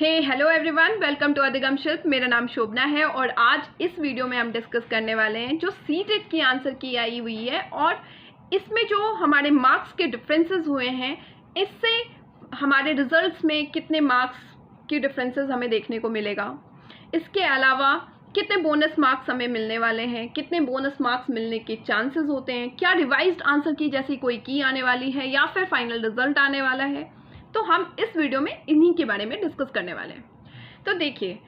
Hello everyone, welcome to अधिगम शिल्प। मेरा नाम शोभना है और आज इस वीडियो में हम डिस्कस करने वाले हैं जो सीटेट की आंसर की आई हुई है और इसमें जो हमारे मार्क्स के डिफरेंसेस हुए हैं, इससे हमारे रिजल्ट्स में कितने मार्क्स की डिफरेंसेस हमें देखने को मिलेगा। इसके अलावा कितने बोनस मार्क्स हमें मिलने वाले हैं, कितने बोनस मार्क्स मिलने के चांसेस होते हैं, क्या रिवाइज्ड आंसर की जैसी कोई की आने वाली है या फिर फाइनल रिजल्ट आने वाला है। तो हम इस वीडियो में इन्हीं के बारे में डिस्कस करने वाले हैं। तो देखिए,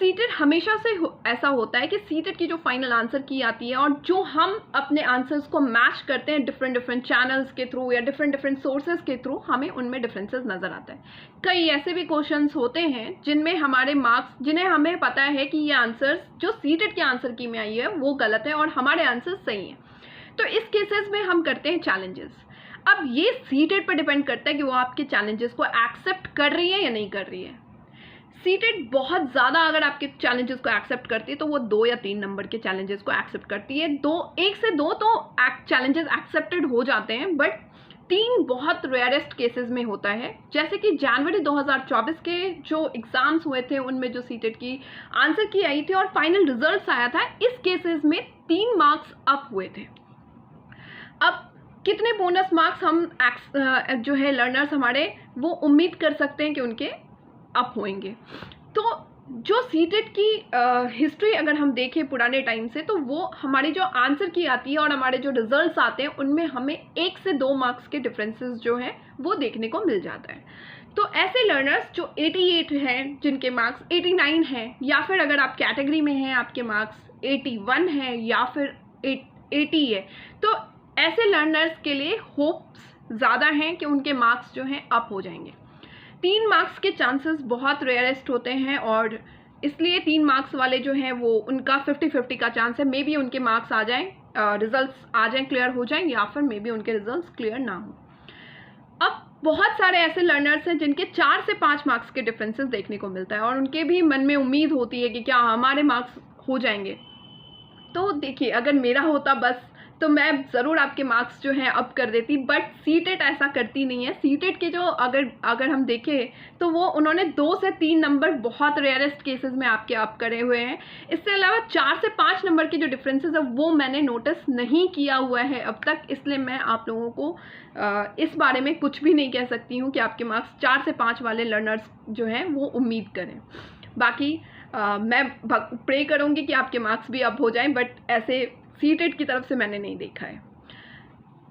सीटेट हमेशा से ऐसा होता है कि सीटेट की जो फाइनल आंसर की आती है और जो हम अपने आंसर्स को मैच करते हैं डिफरेंट चैनल्स के थ्रू या डिफरेंट सोर्सेज के थ्रू, हमें उनमें डिफरेंसेस नज़र आते हैं। कई ऐसे भी क्वेश्चंस होते हैं जिनमें हमारे मार्क्स, जिन्हें हमें पता है कि ये आंसर्स जो सीटेट के आंसर की में आई है वो गलत है और हमारे आंसर्स सही हैं। तो इस केसेस में हम करते हैं चैलेंजेस। अब ये सीटेट पर डिपेंड करता है कि वो आपके चैलेंजेस को एक्सेप्ट कर रही है या नहीं कर रही है। सीटेट बहुत ज़्यादा अगर आपके चैलेंजेस को एक्सेप्ट करती है तो वो 2 या 3 नंबर के चैलेंजेस को एक्सेप्ट करती है। 1 से 2 तो चैलेंजेस एक्सेप्टेड हो जाते हैं, बट 3 बहुत रेयरेस्ट केसेस में होता है। जैसे कि जनवरी 2024 के जो एग्ज़ाम्स हुए थे उनमें जो सीटेट की आंसर की आई थी और फाइनल रिजल्ट्स आया था, इस केसेस में 3 मार्क्स अप हुए थे। अब कितने बोनस मार्क्स हम जो है लर्नर्स हमारे वो उम्मीद कर सकते हैं कि उनके अप होंगे। तो जो सीटेट की हिस्ट्री अगर हम देखें पुराने टाइम से, तो वो हमारी जो आंसर की आती है और हमारे जो रिजल्ट्स आते हैं उनमें हमें 1 से 2 मार्क्स के डिफरेंसेस जो हैं वो देखने को मिल जाता है। तो ऐसे लर्नर्स जो 88 हैं, जिनके मार्क्स 89 हैं, या फिर अगर आप कैटेगरी में हैं आपके मार्क्स 81 हैं या फिर 80 है, तो ऐसे लर्नर्स के लिए होप्स ज़्यादा हैं कि उनके मार्क्स जो हैं अप हो जाएंगे। 3 मार्क्स के चांसेस बहुत रेयरेस्ट होते हैं और इसलिए 3 मार्क्स वाले जो हैं वो उनका 50-50 का चांस है। मे बी उनके मार्क्स आ जाएं, रिजल्ट्स आ जाएं, क्लियर हो जाएं, या फिर मे बी उनके रिजल्ट्स क्लियर ना हो। अब बहुत सारे ऐसे लर्नर्स हैं जिनके 4 से 5 मार्क्स के डिफरेंसेस देखने को मिलता है और उनके भी मन में उम्मीद होती है कि क्या हमारे मार्क्स हो जाएंगे। तो देखिए, अगर मेरा होता बस तो मैं ज़रूर आपके मार्क्स जो हैं अप कर देती, बट सीटेट ऐसा करती नहीं है। सीटेट के जो अगर हम देखें तो वो उन्होंने 2 से 3 नंबर बहुत रेयरेस्ट केसेस में आपके अप करे हुए हैं। इससे अलावा 4 से 5 नंबर के जो डिफरेंसेस है वो मैंने नोटिस नहीं किया हुआ है अब तक, इसलिए मैं आप लोगों को इस बारे में कुछ भी नहीं कह सकती हूँ कि आपके मार्क्स 4 से 5 वाले लर्नर्स जो हैं वो उम्मीद करें। बाकी मैं प्रे करूँगी कि आपके मार्क्स भी अप हो जाएं, बट ऐसे सीटेट की तरफ से मैंने नहीं देखा है।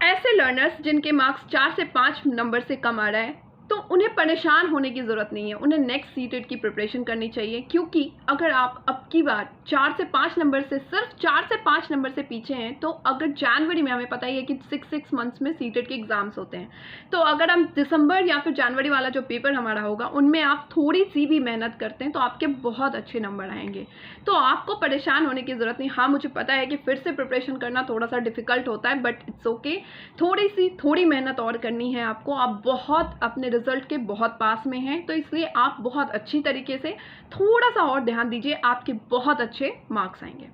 ऐसे लर्नर्स जिनके मार्क्स 4 से 5 नंबर से कम आ रहा है, तो उन्हें परेशान होने की ज़रूरत नहीं है। उन्हें नेक्स्ट सीटेट की प्रिपरेशन करनी चाहिए, क्योंकि अगर आप अब की बार 4 से 5 नंबर से, सिर्फ 4 से 5 नंबर से पीछे हैं, तो अगर जनवरी में, हमें पता ही है कि 6 मंथ्स में सीटेट के एग्ज़ाम्स होते हैं, तो अगर हम दिसंबर या फिर जनवरी वाला जो पेपर हमारा होगा उनमें आप थोड़ी सी भी मेहनत करते हैं तो आपके बहुत अच्छे नंबर आएंगे। तो आपको परेशान होने की ज़रूरत नहीं। हाँ, मुझे पता है कि फिर से प्रिपरेशन करना थोड़ा सा डिफ़िकल्ट होता है, बट इट्स ओके। थोड़ी मेहनत और करनी है आपको। आप बहुत अपने रिजल्ट के बहुत पास में हैं, तो इसलिए आप बहुत अच्छी तरीके से थोड़ा सा और ध्यान दीजिए, आपके बहुत अच्छे मार्क्स आएंगे।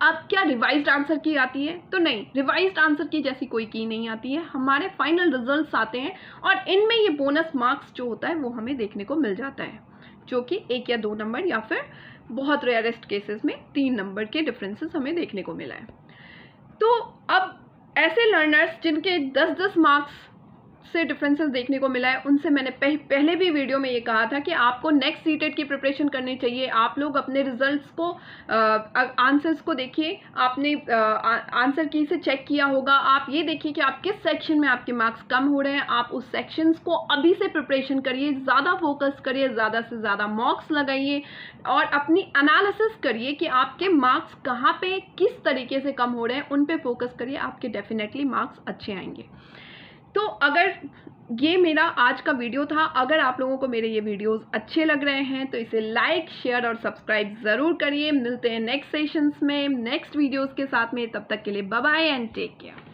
अब क्या रिवाइज्ड आंसर की आती है? तो नहीं, रिवाइज्ड आंसर की जैसी कोई की नहीं आती है। हमारे फाइनल रिजल्ट्स आते हैं और इनमें ये बोनस मार्क्स जो होता है वो हमें देखने को मिल जाता है, जो कि 1 या 2 नंबर या फिर बहुत रेयरेस्ट केसेस में 3 नंबर के डिफरेंसेस हमें देखने को मिला है। तो अब ऐसे लर्नर्स जिनके 10-10 मार्क्स से डिफरेंसेस देखने को मिला है, उनसे मैंने पहले भी वीडियो में ये कहा था कि आपको नेक्स्ट सीटेट की प्रिपरेशन करनी चाहिए। आप लोग अपने रिजल्ट्स को, आंसर्स को देखिए, आपने आंसर की से चेक किया होगा। आप ये देखिए कि आप किस सेक्शन में आपके मार्क्स कम हो रहे हैं, आप उस सेक्शंस को अभी से प्रिपरेशन करिए, ज़्यादा फोकस करिए, ज़्यादा से ज़्यादा मॉक्स लगाइए और अपनी एनालिसिस करिए कि आपके मार्क्स कहाँ पे किस तरीके से कम हो रहे हैं, उन पे फोकस करिए, आपके डेफिनेटली मार्क्स अच्छे आएंगे। तो अगर ये मेरा आज का वीडियो था, अगर आप लोगों को मेरे ये वीडियोस अच्छे लग रहे हैं तो इसे लाइक, शेयर और सब्सक्राइब ज़रूर करिए। मिलते हैं नेक्स्ट सेशंस में नेक्स्ट वीडियोस के साथ में। तब तक के लिए bye bye and take care.